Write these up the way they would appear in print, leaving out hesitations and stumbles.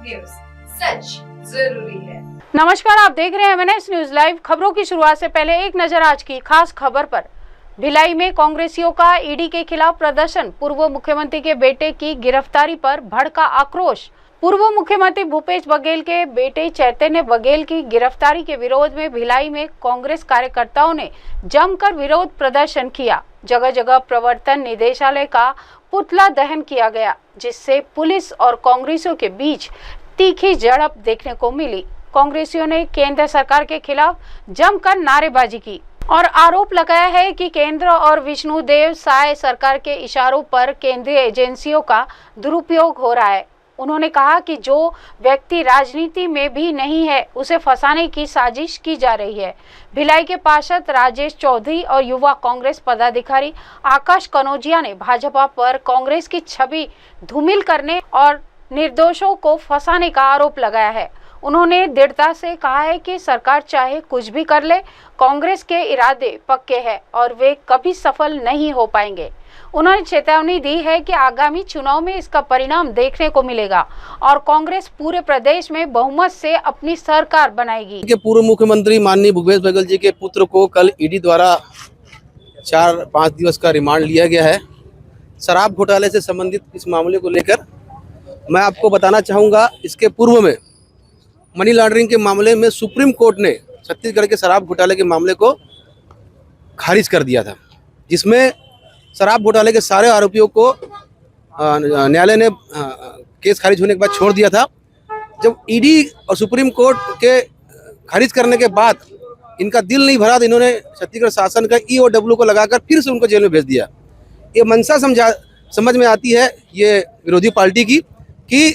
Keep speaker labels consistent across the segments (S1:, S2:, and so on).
S1: News, सच जरूरी है।
S2: नमस्कार, आप देख रहे हैं एमएनएस न्यूज लाइव। खबरों की शुरुआत से पहले एक नजर आज की खास खबर पर। भिलाई में कांग्रेसियों का ईडी के खिलाफ प्रदर्शन। पूर्व मुख्यमंत्री के बेटे की गिरफ्तारी पर भड़का आक्रोश। पूर्व मुख्यमंत्री भूपेश बघेल के बेटे चैतन्य बघेल की गिरफ्तारी के विरोध में भिलाई में कांग्रेस कार्यकर्ताओं ने जमकर विरोध प्रदर्शन किया। जगह जगह प्रवर्तन निदेशालय का पुतला दहन किया गया, जिससे पुलिस और कांग्रेसियों के बीच तीखी झड़प देखने को मिली। कांग्रेसियों ने केंद्र सरकार के खिलाफ जमकर नारेबाजी की और आरोप लगाया है कि केंद्र और विष्णुदेव साय सरकार के इशारों पर केंद्रीय एजेंसियों का दुरुपयोग हो रहा है। उन्होंने कहा कि जो व्यक्ति राजनीति में भी नहीं है, उसे फंसाने की साजिश की जा रही है। भिलाई के पार्षद राजेश चौधरी और युवा कांग्रेस पदाधिकारी आकाश कनौजिया ने भाजपा पर कांग्रेस की छवि धूमिल करने और निर्दोषों को फंसाने का आरोप लगाया है। उन्होंने दृढ़ता से कहा है कि सरकार चाहे कुछ भी कर ले, कांग्रेस के इरादे पक्के हैं और वे कभी सफल नहीं हो पाएंगे। उन्होंने चेतावनी दी है कि आगामी चुनाव में इसका परिणाम देखने को मिलेगा और कांग्रेस पूरे प्रदेश में बहुमत से अपनी सरकार बनाएगी।
S3: पूर्व मुख्यमंत्री माननीय भूपेश बघेल जी के पुत्र को कल ईडी द्वारा 4-5 दिवस का रिमांड लिया गया है। शराब घोटाले से संबंधित इस मामले को लेकर मैं आपको बताना चाहूँगा, इसके पूर्व में मनी लॉन्ड्रिंग के मामले में सुप्रीम कोर्ट ने छत्तीसगढ़ के शराब घोटाले के मामले को खारिज कर दिया था, जिसमें शराब घोटाले के सारे आरोपियों को न्यायालय ने केस खारिज होने के बाद छोड़ दिया था। जब ईडी और सुप्रीम कोर्ट के खारिज करने के बाद इनका दिल नहीं भरा तो इन्होंने छत्तीसगढ़ शासन का EOW को लगाकर फिर से उनको जेल में भेज दिया। ये मंशा समझ में आती है ये विरोधी पार्टी की कि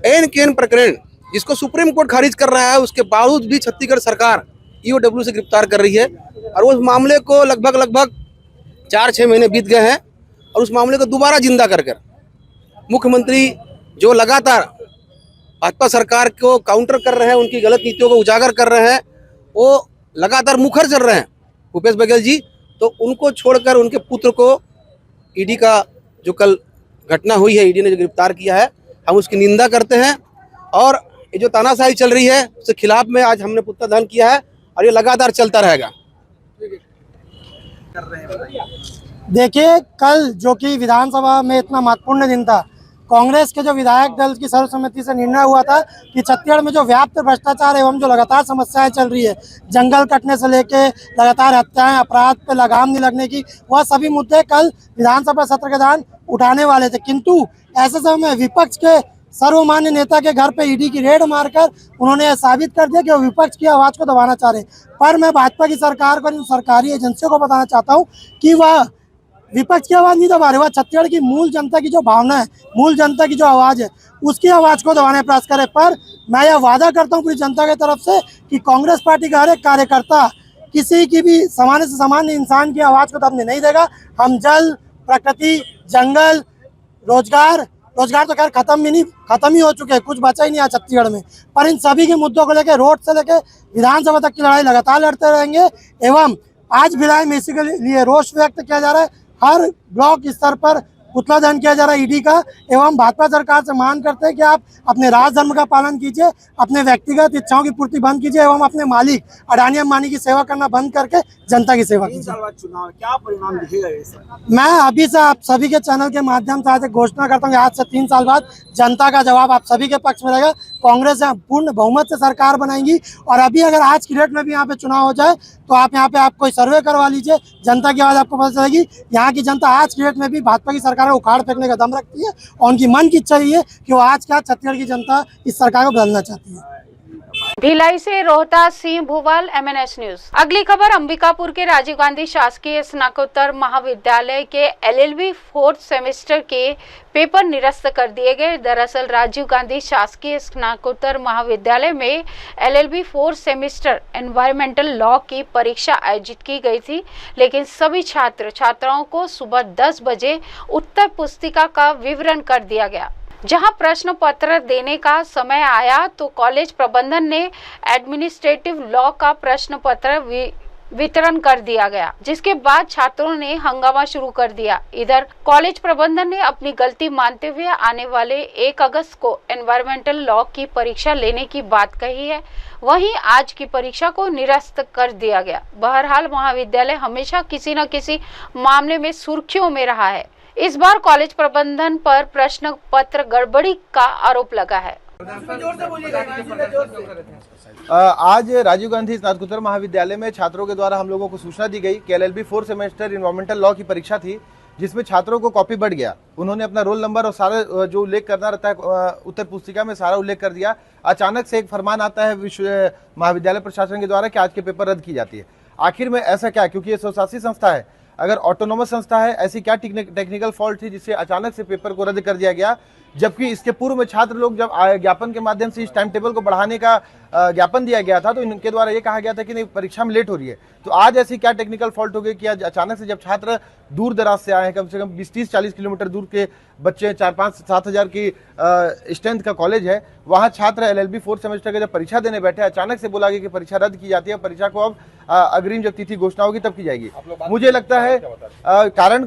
S3: एन केन प्रकरण जिसको सुप्रीम कोर्ट खारिज कर रहा है, उसके बावजूद भी छत्तीसगढ़ सरकार EOW से गिरफ्तार कर रही है और उस मामले को लगभग 4-6 महीने बीत गए हैं और उस मामले को दोबारा जिंदा कर मुख्यमंत्री जो लगातार भाजपा सरकार को काउंटर कर रहे हैं, उनकी गलत नीतियों को उजागर कर रहे हैं, वो लगातार मुखर चल रहे हैं भूपेश बघेल जी। तो उनको छोड़कर उनके पुत्र को ईडी का जो कल घटना हुई है, ईडी ने जो गिरफ्तार किया है, हम उसकी निंदा करते हैं और ये जो तानाशाही चल रही है उसके खिलाफ में आज हमने पुतला दहन किया है और ये लगातार चलता रहेगा।
S4: देखिए, कल जो कि विधानसभा में इतना महत्वपूर्ण दिन था, कांग्रेस के जो विधायक दल की सर्वसम्मति से निर्णय हुआ था कि छत्तीसगढ़ में जो व्याप्त भ्रष्टाचार एवं जो लगातार समस्याएं चल रही है, जंगल कटने से लेके लगातार हत्याएं, अपराध पे लगाम नहीं लगने की, वह सभी मुद्दे कल विधानसभा सत्र के दौरान उठाने वाले थे। किंतु ऐसे समय में विपक्ष के सर्वमान्य नेता के घर पे ईडी की रेड मारकर उन्होंने यह साबित कर दिया कि वो विपक्ष की आवाज़ को दबाना चाह रहे। पर मैं भाजपा की सरकार को, सरकारी एजेंसियों को बताना चाहता हूँ कि वह विपक्ष की आवाज़ नहीं दबा रहे, वह छत्तीसगढ़ की मूल जनता की जो भावना है, मूल जनता की जो आवाज़ है, उसकी आवाज़ को दबाने का प्रयास करे। पर मैं यह वादा करता हूँ पूरी जनता की तरफ से कि कांग्रेस पार्टी का हर एक कार्यकर्ता किसी की भी सामान्य से सामान्य इंसान की आवाज़ को दबने नहीं देगा। हम जल, प्रकृति, जंगल, रोजगार तो खैर खत्म ही हो चुके हैं, कुछ बचा ही नहीं है छत्तीसगढ़ में। पर इन सभी के मुद्दों को लेकर रोड से लेकर विधानसभा तक की लड़ाई लगातार लड़ते रहेंगे। एवं आज भिलाई में इसी के लिए रोष व्यक्त किया जा रहा है। हर ब्लॉक स्तर पर पुतला दहन किया जा रहा है ईडी का। एवं भाजपा सरकार से मांग करते हैं कि आप अपने राज धर्म का पालन कीजिए, अपने व्यक्तिगत इच्छाओं की पूर्ति बंद कीजिए एवं अपने मालिक अडानी अंबानी की सेवा करना बंद करके जनता की सेवा कीजिए।
S5: चुनाव क्या परिणाम दिखेगा?
S4: मैं अभी से आप सभी के चैनल के माध्यम से आज घोषणा करता हूँ, आज से 3 साल बाद जनता का जवाब आप सभी के पक्ष में रहेगा। कांग्रेस पूर्ण बहुमत से सरकार बनाएगी और अभी अगर आज की डेट में भी यहाँ पे चुनाव हो जाए तो आप यहाँ पे आप कोई सर्वे करवा लीजिए, जनता की आवाज़ आपको पता चलेगी। यहाँ की जनता आज की डेट में भी भाजपा की सरकार को उखाड़ फेंकने का दम रखती है और उनकी मन की इच्छा ये है कि वो आज क्या छत्तीसगढ़ की जनता इस सरकार को बदलना चाहती है।
S2: भिलाई से रोहतास सिंह भूवाल, एमएनएस न्यूज। अगली खबर, अंबिकापुर के राजीव गांधी शासकीय स्नातकोत्तर महाविद्यालय के LLB 4th सेमेस्टर के पेपर निरस्त कर दिए गए। दरअसल राजीव गांधी शासकीय स्नातकोत्तर महाविद्यालय में LLB 4th semester environmental law की परीक्षा आयोजित की गई थी, लेकिन सभी छात्र छात्राओं को सुबह 10 बजे उत्तर पुस्तिका का विवरण कर दिया गया। जहां प्रश्न पत्र देने का समय आया तो कॉलेज प्रबंधन ने एडमिनिस्ट्रेटिव लॉ का प्रश्न पत्र वितरण कर दिया गया, जिसके बाद छात्रों ने हंगामा शुरू कर दिया। इधर कॉलेज प्रबंधन ने अपनी गलती मानते हुए आने वाले 1 अगस्त को एनवायरमेंटल लॉ की परीक्षा लेने की बात कही है। वहीं आज की परीक्षा को निरस्त कर दिया गया। बहरहाल महाविद्यालय हमेशा किसी न किसी मामले में सुर्खियों में रहा है। इस बार कॉलेज प्रबंधन पर प्रश्न पत्र गड़बड़ी का आरोप लगा है।
S6: आज राजीव गांधी स्नातकोत्तर महाविद्यालय में छात्रों के द्वारा हम लोगों को सूचना दी गई कि LLB 4 सेमेस्टर इन्वायरमेंटल लॉ की परीक्षा थी, जिसमें छात्रों को कॉपी बढ़ गया। उन्होंने अपना रोल नंबर और सारा जो उल्लेख करना रहता है उत्तर पुस्तिका में सारा उल्लेख कर दिया। अचानक से एक फरमान आता है महाविद्यालय प्रशासन के द्वारा कि आज के पेपर रद्द की जाती है। आखिर में ऐसा क्या, क्योंकि ये स्वशासी संस्था है, अगर ऑटोनोमस संस्था है, ऐसी क्या टेक्निकल फॉल्ट थी जिससे अचानक से पेपर को रद्द कर दिया गया, जबकि इसके पूर्व में छात्र लोग जब ज्ञापन के माध्यम से इस टाइम टेबल को बढ़ाने का ज्ञापन दिया गया था तो इनके द्वारा ये कहा गया था कि नहीं, परीक्षा में लेट हो रही है। तो आज ऐसी क्या टेक्निकल फॉल्ट हो गई कि आज अचानक से जब छात्र दूर दराज से आए हैं, कम से कम 20-30-40 किलोमीटर दूर के बच्चे, 4-5-7 हज़ार की स्ट्रेंथ का कॉलेज है, वहाँ छात्र LLB 4 सेमेस्टर का जब परीक्षा देने बैठे, अचानक से बोला गया कि परीक्षा रद्द की जाती है। परीक्षा को अब अग्रिम जब तिथि घोषणा होगी तब की जाएगी। मुझे लगता है कारण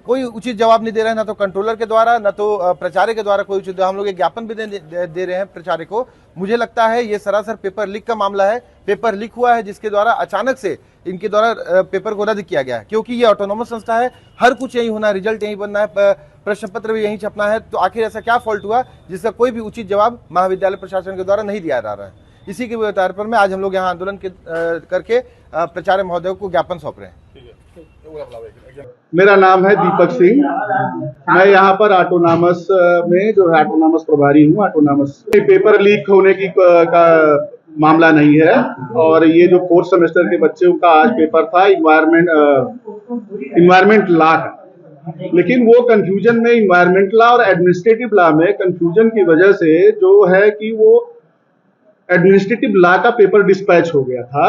S6: कोई उचित जवाब नहीं दे रहे हैं, ना तो कंट्रोलर के द्वारा, ना तो प्राचार्य के द्वारा कोई उचित। हम लोग एक ज्ञापन भी दे रहे हैं प्राचार्य को। मुझे लगता है ये सरासर पेपर लीक का मामला है। पेपर लीक हुआ है जिसके द्वारा अचानक से इनके द्वारा पेपर को रद्द किया गया है, क्योंकि ये ऑटोनोमस संस्था है, हर कुछ यही होना है, रिजल्ट यही बनना है, प्रश्न पत्र भी यही छपना है। तो आखिर ऐसा क्या फॉल्ट हुआ जिसका कोई भी उचित जवाब महाविद्यालय प्रशासन के द्वारा नहीं दिया जा रहा है। इसी के आधार पर में आज हम लोग यहाँ आंदोलन करके प्राचार्य महोदय को ज्ञापन सौंप रहे हैं।
S7: मेरा नाम है दीपक सिंह। मैं यहाँ पर ऑटोनॉमस में जो है ऑटोनॉमस प्रभारी हूँ। ऑटोनॉमस पेपर लीक होने की का मामला नहीं है, और ये जो 4th सेमेस्टर के बच्चों का आज पेपर था इन्वायरमेंट लॉ का, लेकिन वो कंफ्यूजन में इन्वायरमेंट लॉ और एडमिनिस्ट्रेटिव लॉ में कंफ्यूजन की वजह से जो है कि वो एडमिनिस्ट्रेटिव लॉ का पेपर डिस्पैच हो गया था,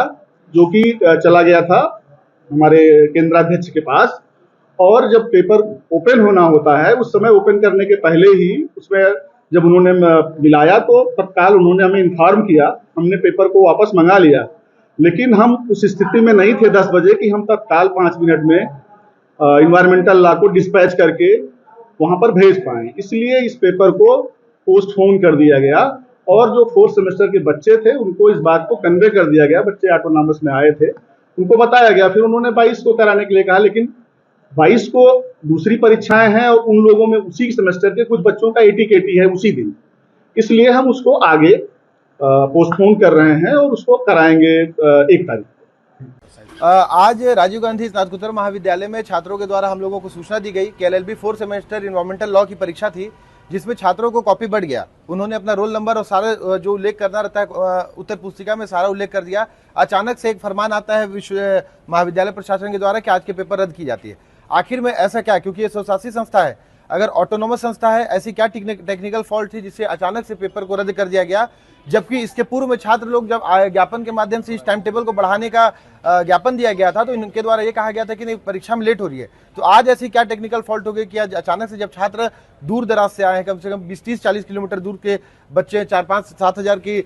S7: जो कि चला गया था हमारे केंद्राध्यक्ष के पास। और जब पेपर ओपन होना होता है, उस समय ओपन करने के पहले ही उसमें जब उन्होंने मिलाया तो तत्काल उन्होंने हमें इन्फॉर्म किया। हमने पेपर को वापस मंगा लिया, लेकिन हम उस स्थिति में नहीं थे 10 बजे कि हम तत्काल 5 मिनट में इन्वायरमेंटल लॉ को डिस्पैच करके वहां पर भेज पाए। इसलिए इस पेपर को पोस्टपोन कर दिया गया, और जो 4th सेमेस्टर के बच्चे थे उनको इस बात को कन्वे कर दिया गया। बच्चे ऑटोनॉमस में आए थे, उनको बताया गया, फिर उन्होंने 22 को कराने के लिए कहा, लेकिन 22 को दूसरी परीक्षाएं हैं और उन लोगों में उसी सेमेस्टर के कुछ बच्चों का AT-KT है उसी दिन, इसलिए हम उसको आगे पोस्टपोन कर रहे हैं और उसको कराएंगे 1 तारीख।
S6: आज राजीव गांधी स्नातकोत्तर महाविद्यालय में छात्रों के द्वारा हम लोगों को सूचना दी गई कि LLB 4 सेमेस्टर इन्वायरमेंटल लॉ की परीक्षा थी, जिसमें छात्रों को कॉपी बढ़ गया। उन्होंने अपना रोल नंबर और सारा जो उल्लेख करना रहता है उत्तर पुस्तिका में सारा उल्लेख कर दिया। अचानक से एक फरमान आता है महाविद्यालय प्रशासन के द्वारा कि आज के पेपर रद्द की जाती है। आखिर में ऐसा क्या, क्योंकि ये स्वशासी संस्था है, अगर ऑटोनोमस संस्था है, ऐसी क्या टेक्निकल फॉल्ट थी जिससे अचानक से पेपर को रद्द कर दिया गया, जबकि इसके पूर्व में छात्र लोग जब ज्ञापन के माध्यम से इस टाइम टेबल को बढ़ाने का ज्ञापन दिया गया था तो इनके द्वारा ये कहा गया था कि नहीं, परीक्षा में लेट हो रही है। तो आज ऐसी क्या टेक्निकल फॉल्ट हो गई कि आज अचानक से जब छात्र दूर दराज से आए हैं, कम से कम 20-30-40 किलोमीटर दूर के बच्चे, 4-5-7 हज़ार की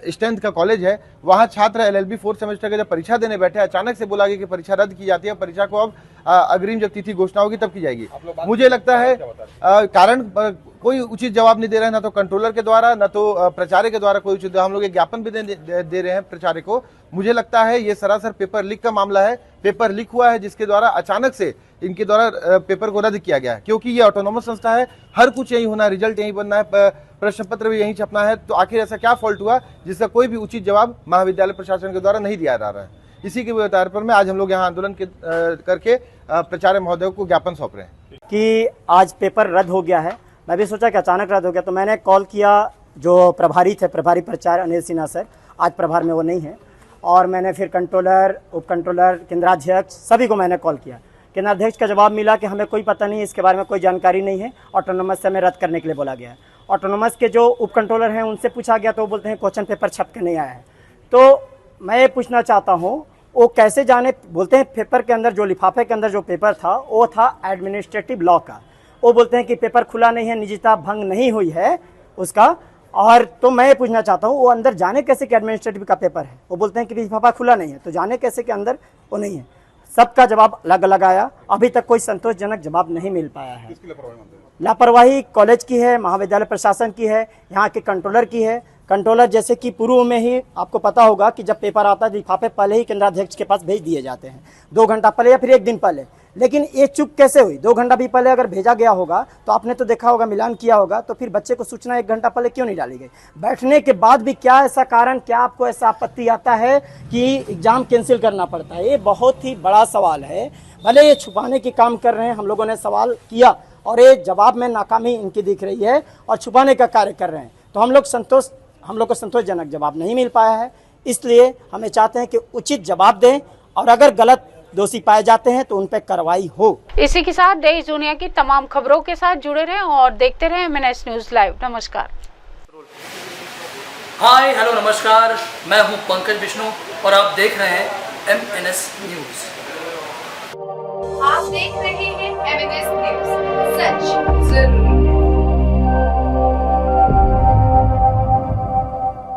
S6: स्ट्रेंथ का कॉलेज है, वहाँ छात्र LLB 4 सेमेस्टर का जब परीक्षा देने बैठे, अचानक से बोला गया कि परीक्षा रद्द की जाती है। परीक्षा को अब अग्रिम जब तिथि घोषणा होगी तब की जाएगी। मुझे लगता है कारण कोई उचित जवाब नहीं दे रहे हैं, ना तो कंट्रोलर के द्वारा, ना तो प्राचार्य के द्वारा कोई उचित। हम लोग एक ज्ञापन भी दे रहे हैं प्राचार्य को। मुझे लगता है ये सरासर पेपर लीक का मामला है। पेपर लीक हुआ है जिसके द्वारा अचानक से इनके द्वारा पेपर को रद्द किया गया है, क्योंकि ये ऑटोनोमस संस्था है, हर कुछ यही होना है, रिजल्ट यही बनना है, प्रश्न पत्र भी यही छपना है। तो आखिर ऐसा क्या फॉल्ट हुआ जिसका कोई भी उचित जवाब महाविद्यालय प्रशासन के द्वारा नहीं दिया जा रहा है। इसी के आधार पर में आज हम लोग यहाँ आंदोलन करके प्राचार्य महोदय को ज्ञापन सौंप रहे हैं
S5: कि आज पेपर रद्द हो गया है। मैं भी सोचा कि अचानक रद्द हो गया, तो मैंने कॉल किया जो प्रभारी थे, प्रभारी प्राचार्य अनिल सिन्हा सर, आज प्रभार में वो नहीं है, और मैंने फिर कंट्रोलर, उप कंट्रोलर, केंद्राध्यक्ष सभी को मैंने कॉल किया। केंद्राध्यक्ष का जवाब मिला कि हमें कोई पता नहीं, इसके बारे में कोई जानकारी नहीं है, ऑटोनोमस से हमें रद्द करने के लिए बोला गया है। ऑटोनोमस के जो उप कंट्रोलर हैं उनसे पूछा गया तो वो बोलते हैं क्वेश्चन पेपर छप के नहीं आया है। तो मैं ये पूछना चाहता हूँ वो कैसे जाने, बोलते हैं पेपर के अंदर जो लिफाफे के अंदर जो पेपर था वो था एडमिनिस्ट्रेटिव लॉ का। वो बोलते हैं कि पेपर खुला नहीं है, निजता भंग नहीं हुई है उसका, और तो मैं ये पूछना चाहता हूँ, वो अंदर जाने कैसे कि एडमिनिस्ट्रेटिव का पेपर है? वो बोलते हैं कि लिफाफा खुला नहीं है, तो जाने कैसे कि अंदर वो नहीं है? सबका जवाब अलग अलग आया, अभी तक कोई संतोषजनक जवाब नहीं मिल पाया है। लापरवाही कॉलेज की है, महाविद्यालय प्रशासन की है, यहाँ के कंट्रोलर की है। कंट्रोलर जैसे कि पूर्व में ही आपको पता होगा कि जब पेपर आता है लिफाफे पहले ही केंद्राध्यक्ष के पास भेज दिए जाते हैं, 2 घंटा पहले या फिर 1 दिन पहले। लेकिन ये चुप कैसे हुई? 2 घंटा भी पहले अगर भेजा गया होगा तो आपने तो देखा होगा, मिलान किया होगा, तो फिर बच्चे को सूचना 1 घंटा पहले क्यों नहीं डाली गई? बैठने के बाद भी क्या ऐसा कारण, क्या आपको ऐसा आपत्ति आता है कि एग्जाम कैंसिल करना पड़ता है? ये बहुत ही बड़ा सवाल है। भले ये छुपाने की काम कर रहे हैं, हम लोगों ने सवाल किया और ये जवाब में नाकामी इनकी दिख रही है और छुपाने का कार्य कर रहे हैं। तो हम लोग को संतोषजनक जवाब नहीं मिल पाया है, इसलिए हमें चाहते हैं कि उचित जवाब दें और अगर गलत दोषी पाए जाते हैं तो उन पर कार्रवाई हो।
S2: इसी के साथ देश दुनिया की तमाम खबरों के साथ जुड़े रहें और देखते रहें MNS न्यूज लाइव। नमस्कार।
S8: हाय हेलो नमस्कार, मैं हूं पंकज विष्णु और आप देख रहे हैं MNS न्यूज।
S1: आप देख रहे हैं MNS न्यूज, सच